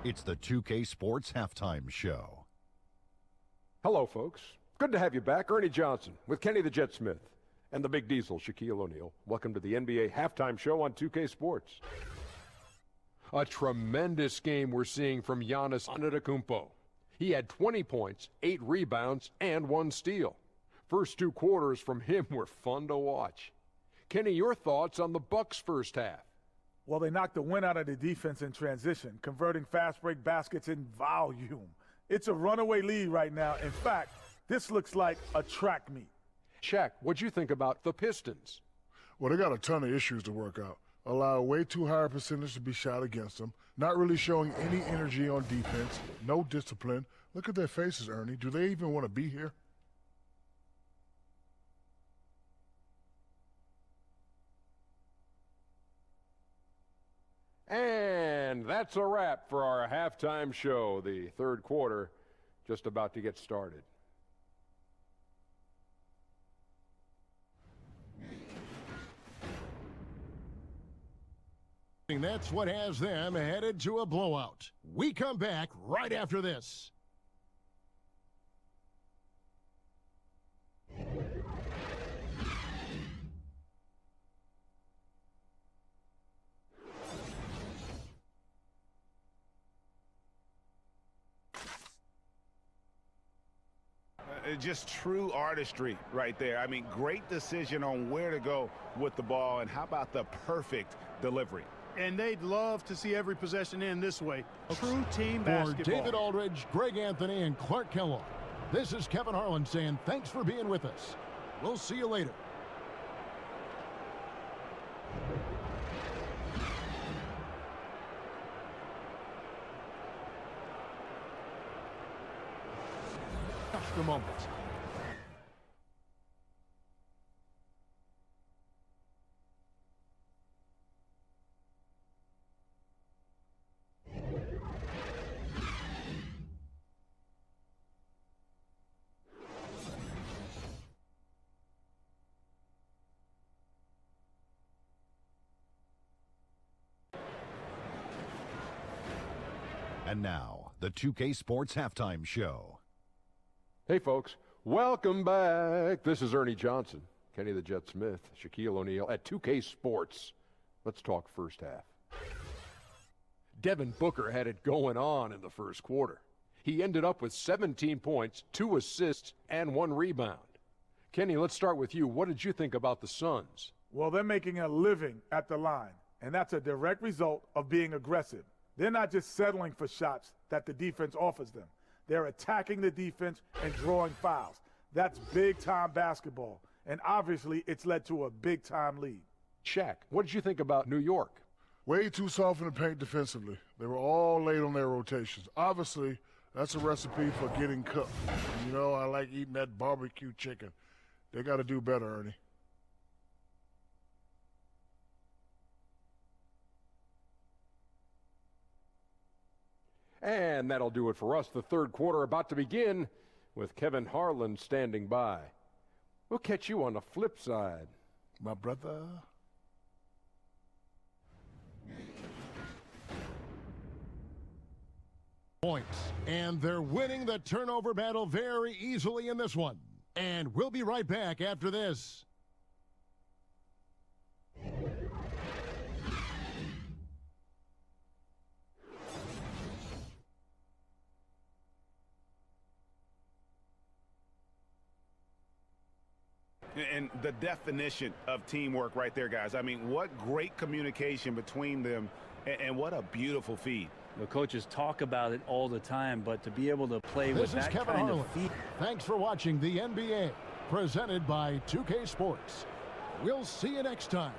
It's the 2K Sports Halftime Show. Hello, folks. Good to have you back. Ernie Johnson with Kenny the Jet Smith and the Big Diesel, Shaquille O'Neal. Welcome to the NBA Halftime Show on 2K Sports. A tremendous game we're seeing from Giannis Antetokounmpo. He had 20 points, 8 rebounds, and 1 steal. First 2 quarters from him were fun to watch. Kenny, your thoughts on the Bucks' first half? Well, they knocked the wind out of the defense in transition, converting fast break baskets in volume. It's a runaway lead right now. In fact, this looks like a track meet. Shaq, what'd you think about the Pistons? Well, they got a ton of issues to work out. Allow a way too high a percentage to be shot against them. Not really showing any energy on defense. No discipline. Look at their faces, Ernie. Do they even want to be here? And that's a wrap for our halftime show. The third quarter just about to get started. That's what has them headed to a blowout. We come back right after this. Just true artistry right there. I mean, great decision on where to go with the ball, and how about the perfect delivery? And they'd love to see every possession end this way. True team For basketball. David Aldridge, Greg Anthony, and Clark Kellogg, this is Kevin Harlan saying thanks for being with us. We'll see you later. Just a moment. And now, the 2K Sports Halftime Show. Hey, folks. Welcome back. This is Ernie Johnson, Kenny the Jet Smith, Shaquille O'Neal at 2K Sports. Let's talk first half. Devin Booker had it going on in the first quarter. He ended up with 17 points, 2 assists, and 1 rebound. Kenny, let's start with you. What did you think about the Suns? Well, they're making a living at the line, and that's a direct result of being aggressive. They're not just settling for shots that the defense offers them. They're attacking the defense and drawing fouls. That's big-time basketball, and obviously it's led to a big-time lead. Shaq, what did you think about New York? Way too soft in the paint defensively. They were all late on their rotations. Obviously, that's a recipe for getting cooked. You know, I like eating that barbecue chicken. They got to do better, Ernie. And that'll do it for us. The third quarter about to begin with Kevin Harlan standing by. We'll catch you on the flip side. My brother. Points. And they're winning the turnover battle very easily in this one. And we'll be right back after this. And the definition of teamwork right there, guys. I mean, what great communication between them, and what a beautiful feed. The coaches talk about it all the time, but to be able to play with that Kevin kind Harlan. of feed. Thanks for watching the NBA, presented by 2K Sports. We'll see you next time.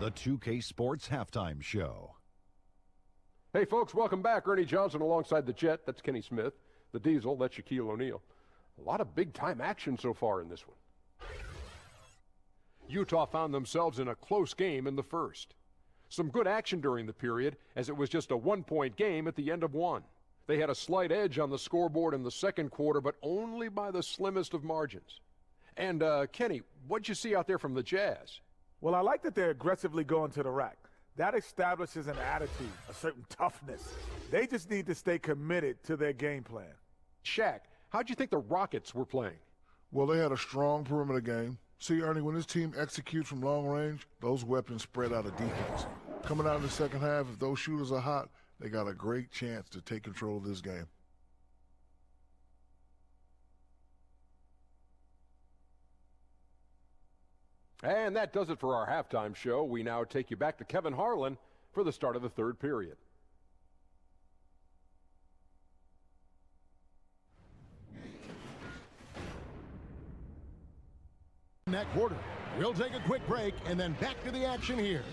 The 2K Sports Halftime Show. Hey, folks, welcome back. Ernie Johnson alongside the Jet. That's Kenny Smith. The Diesel, that's Shaquille O'Neal. A lot of big-time action so far in this one. Utah found themselves in a close game in the first. Some good action during the period, as it was just a one-point game at the end of one. They had a slight edge on the scoreboard in the second quarter, but only by the slimmest of margins. And, Kenny, what'd you see out there from the Jazz? Well, I like that they're aggressively going to the rack. That establishes an attitude, a certain toughness. They just need to stay committed to their game plan. Shaq, how'd you think the Rockets were playing? Well, they had a strong perimeter game. See, Ernie, when this team executes from long range, those weapons spread out of defense. Coming out in the second half, if those shooters are hot, they got a great chance to take control of this game. And that does it for our halftime show. We now take you back to Kevin Harlan for the start of the third period. In that quarter, we'll take a quick break and then back to the action here.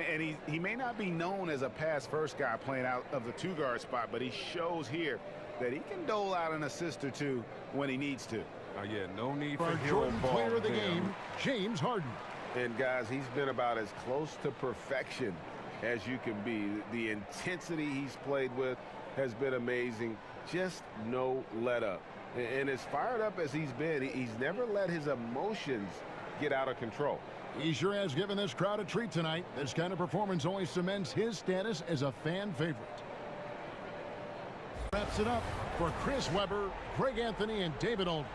And he may not be known as a pass-first guy playing out of the two-guard spot, but he shows here that he can dole out an assist or two when he needs to. Yeah, no need For for our hero Jordan ball player of the there. game, James Harden. And guys, he's been about as close to perfection as you can be. The intensity he's played with has been amazing. Just no let up. And as fired up as he's been, he's never let his emotions get out of control. He sure has given this crowd a treat tonight. This kind of performance only cements his status as a fan favorite. Wraps it up for Chris Webber, Greg Anthony, and David Aldridge.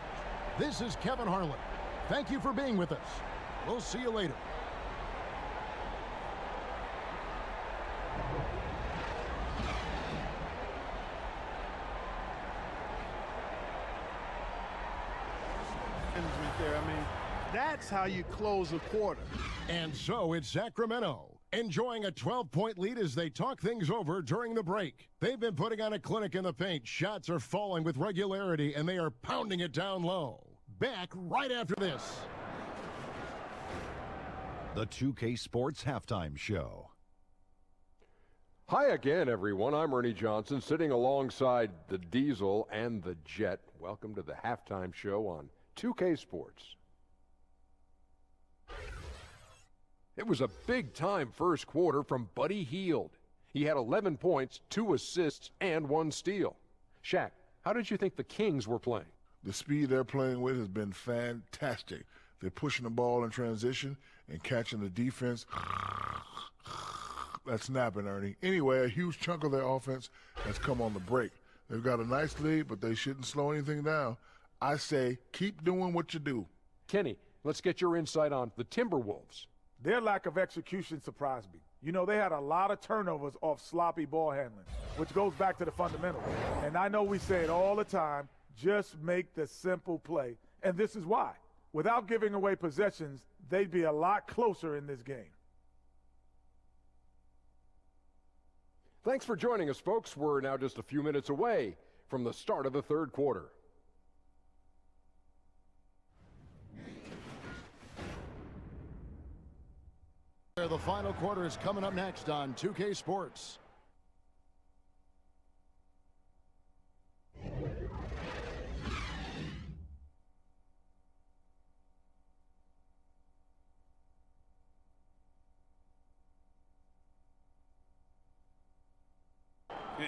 This is Kevin Harlan. Thank you for being with us. We'll see you later. Right there. I mean, that's how you close a quarter. And so it's Sacramento, enjoying a 12-point lead as they talk things over during the break. They've been putting on a clinic in the paint. Shots are falling with regularity, and they are pounding it down low. Back right after this. The 2K Sports Halftime Show. Hi again, everyone. I'm Ernie Johnson, sitting alongside the Diesel and the Jet. Welcome to the halftime show on 2K Sports. It was a big-time first quarter from Buddy Hield. He had 11 points, 2 assists, and 1 steal. Shaq, how did you think the Kings were playing? The speed they're playing with has been fantastic. They're pushing the ball in transition and catching the defense. That's snapping, Ernie. Anyway, a huge chunk of their offense has come on the break. They've got a nice lead, but they shouldn't slow anything down. I say keep doing what you do. Kenny, let's get your insight on the Timberwolves. Their lack of execution surprised me. You know, they had a lot of turnovers off sloppy ball handling, which goes back to the fundamentals. And I know we say it all the time, just make the simple play. And this is why. Without giving away possessions, they'd be a lot closer in this game. Thanks for joining us, folks. We're now just a few minutes away from the start of the third quarter. The final quarter is coming up next on 2K Sports.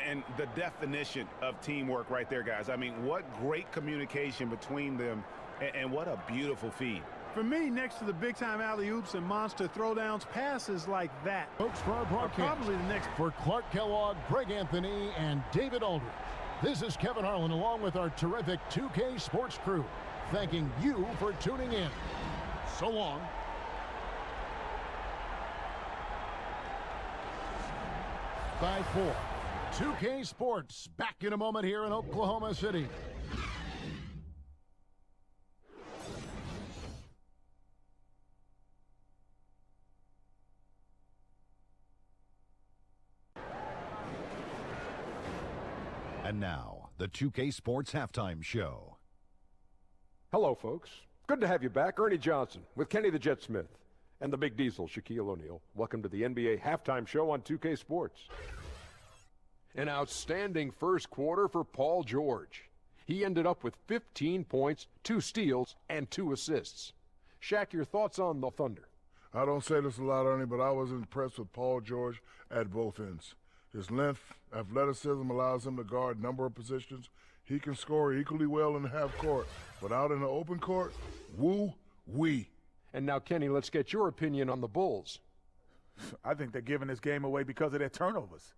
And the definition of teamwork right there, guys. I mean, what great communication between them, and what a beautiful feed. For me, next to the big-time alley-oops and monster throwdowns, passes like that Folks, for our are broadcast, probably the next. for Clark Kellogg, Greg Anthony, and David Aldridge, this is Kevin Harlan along with our terrific 2K Sports crew, thanking you for tuning in. So long. By 4. 2K Sports back in a moment here in Oklahoma City. And now, the 2K Sports Halftime Show. Hello, folks. Good to have you back. Ernie Johnson with Kenny the Jet Smith and the Big Diesel, Shaquille O'Neal. Welcome to the NBA Halftime Show on 2K Sports. An outstanding first quarter for Paul George. He ended up with 15 points, 2 steals, and 2 assists. Shaq, your thoughts on the Thunder? I don't say this a lot, Ernie, but I was impressed with Paul George at both ends. His length, athleticism allows him to guard a number of positions. He can score equally well in the half court, but out in the open court, woo-wee. And now, Kenny, let's get your opinion on the Bulls. I think they're giving this game away because of their turnovers.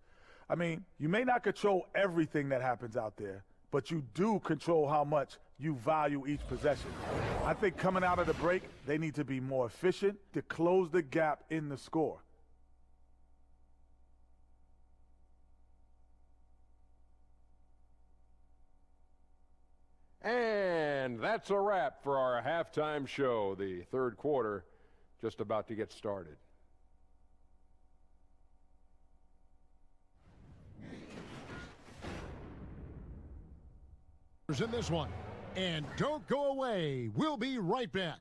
I mean, you may not control everything that happens out there, but you do control how much you value each possession. I think coming out of the break, they need to be more efficient to close the gap in the score. And that's a wrap for our halftime show. The third quarter just about to get started. In this one. And don't go away. We'll be right back.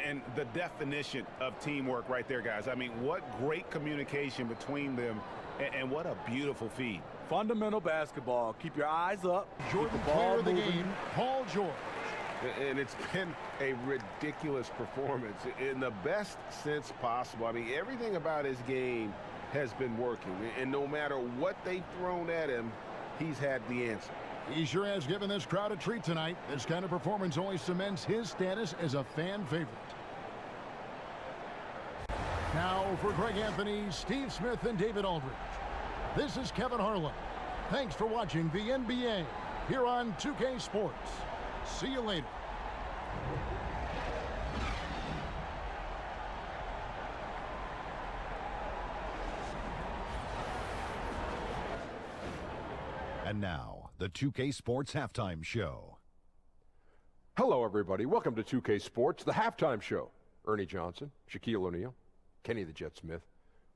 And the definition of teamwork right there, guys. I mean, what great communication between them, and what a beautiful feed. Fundamental basketball. Keep your eyes up. Jordan, keep the player ball of the moving. game, Paul George. And it's been a ridiculous performance in the best sense possible. I mean, everything about his game has been working. And no matter what they've thrown at him, he's had the answer. He sure has given this crowd a treat tonight. This kind of performance only cements his status as a fan favorite. Now for Greg Anthony, Steve Smith, and David Aldridge. This is Kevin Harlan. Thanks for watching the NBA here on 2K Sports. See you later. And now, the 2K Sports Halftime Show. Hello, everybody. Welcome to 2K Sports, the halftime show. Ernie Johnson, Shaquille O'Neal, Kenny the Jet Smith.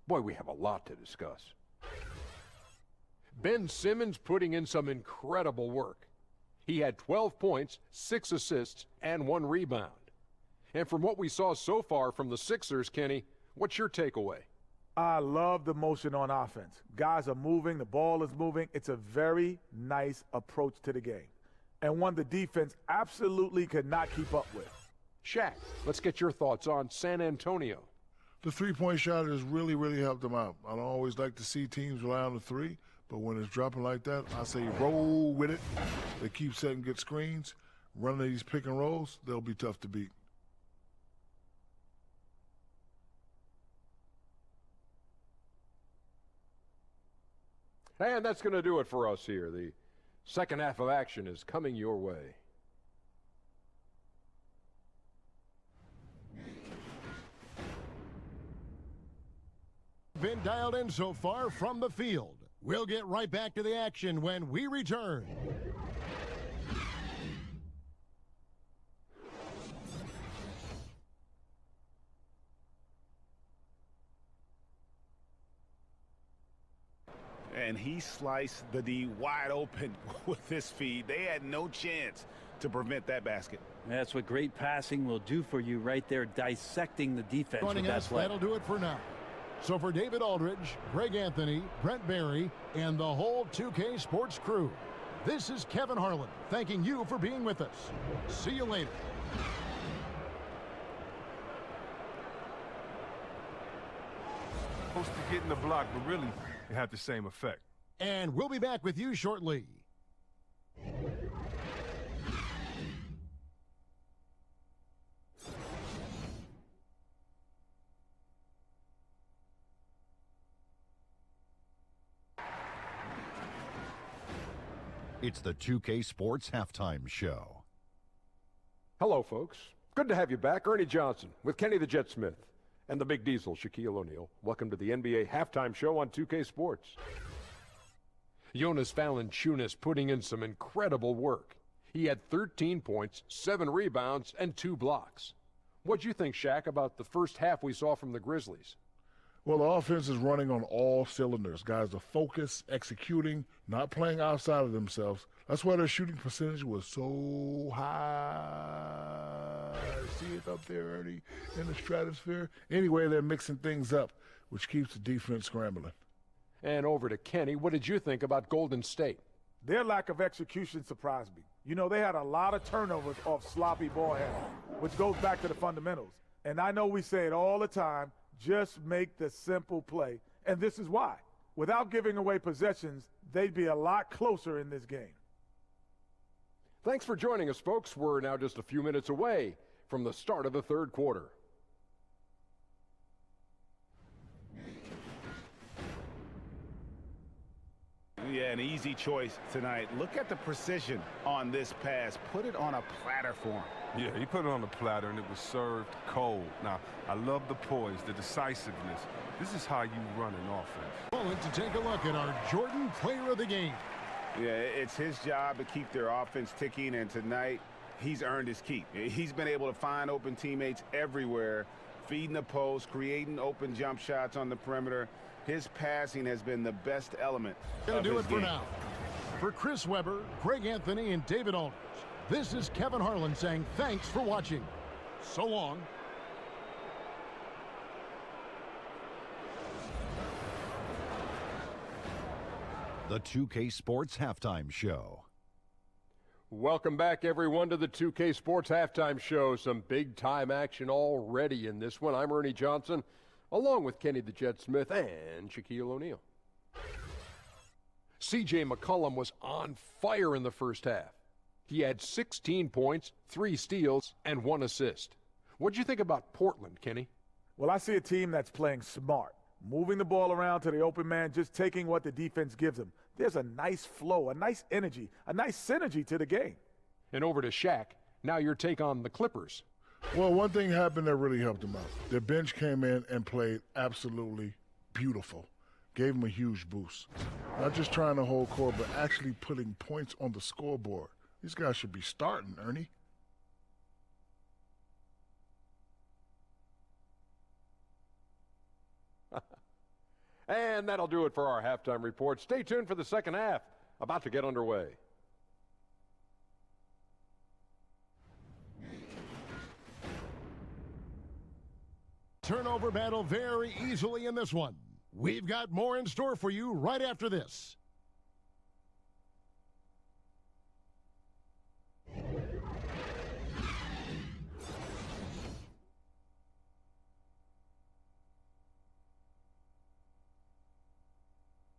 Boy, we have a lot to discuss. Ben Simmons putting in some incredible work. He had 12 points, 6 assists, and 1 rebound. And from what we saw so far from the Sixers, Kenny, what's your takeaway? I love the motion on offense. Guys are moving, the ball is moving. It's a very nice approach to the game, and one the defense absolutely could not keep up with. Shaq, let's get your thoughts on San Antonio. The three-point shot has really, really helped them out. I don't always like to see teams rely on the three, but when it's dropping like that, I say roll with it. They keep setting good screens, running these pick and rolls, they'll be tough to beat. And that's going to do it for us here. The second half of action is coming your way. Been dialed in so far from the field. We'll get right back to the action when we return. And he sliced the D wide open with his feed. They had no chance to prevent that basket. That's what great passing will do for you right there, dissecting the defense with Joining that us, play. that'll do it for now. So for David Aldridge, Greg Anthony, Brent Barry, and the whole 2K Sports crew, this is Kevin Harlan thanking you for being with us. See you later. Supposed to get in the block, but really it had the same effect. And we'll be back with you shortly. It's the 2K Sports Halftime Show. Hello, folks. Good to have you back. Ernie Johnson with Kenny the Jet Smith and the big diesel, Shaquille O'Neal. Welcome to the NBA Halftime Show on 2K Sports. Jonas Valanciunas putting in some incredible work. He had 13 points, 7 rebounds, and 2 blocks. What'd you think, Shaq, about the first half we saw from the Grizzlies? Well, the offense is running on all cylinders. Guys are focused, executing, not playing outside of themselves. That's why their shooting percentage was so high. See it up there, Ernie, in the stratosphere? Anyway, they're mixing things up, which keeps the defense scrambling. And over to Kenny. What did you think about Golden State? Their lack of execution surprised me. You know, they had a lot of turnovers off sloppy ball handling, which goes back to the fundamentals. And I know we say it all the time, just make the simple play. And this is why. Without giving away possessions, they'd be a lot closer in this game. Thanks for joining us, folks. We're now just a few minutes away from the start of the third quarter. Yeah, an easy choice tonight. Look at the precision on this pass. Put it on a platter for him. Yeah, he put it on the platter, and it was served cold. Now, I love the poise, the decisiveness. This is how you run an offense. Moment to take a look at our Jordan Player of the Game. Yeah, it's his job to keep their offense ticking, and tonight he's earned his keep. He's been able to find open teammates everywhere, feeding the post, creating open jump shots on the perimeter. His passing has been the best element Gonna of do his it for game. now. For Chris Webber, Greg Anthony, and David Aldridge, this is Kevin Harlan saying thanks for watching. So long. The 2K Sports Halftime Show. Welcome back, everyone, to the 2K Sports Halftime Show. Some big-time action already in this one. I'm Ernie Johnson, along with Kenny the Jet Smith and Shaquille O'Neal. C.J. McCollum was on fire in the first half. He had 16 points, 3 steals, and 1 assist. What'd you think about Portland, Kenny? Well, I see a team that's playing smart, moving the ball around to the open man, just taking what the defense gives them. There's a nice flow, a nice energy, a nice synergy to the game. And over to Shaq. Now your take on the Clippers. Well, one thing happened that really helped them out. Their bench came in and played absolutely beautiful. Gave them a huge boost. Not just trying to hold court, but actually putting points on the scoreboard. These guys should be starting, Ernie. And that'll do it for our halftime report. Stay tuned for the second half, about to get underway. Turnover battle very easily in this one. We've got more in store for you right after this.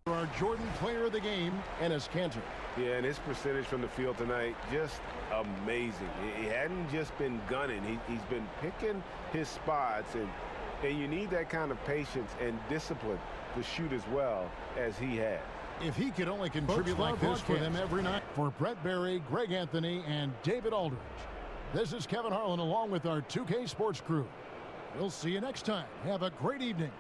Our Jordan Player of the Game, Enes Kanter. Yeah, and his percentage from the field tonight, just amazing. He hadn't just been gunning. He's been picking his spots, and you need that kind of patience and discipline to shoot as well as he had. If he could only contribute like this for them every night. For Brett Berry, Greg Anthony, and David Aldridge, this is Kevin Harlan along with our 2K Sports crew. We'll see you next time. Have a great evening.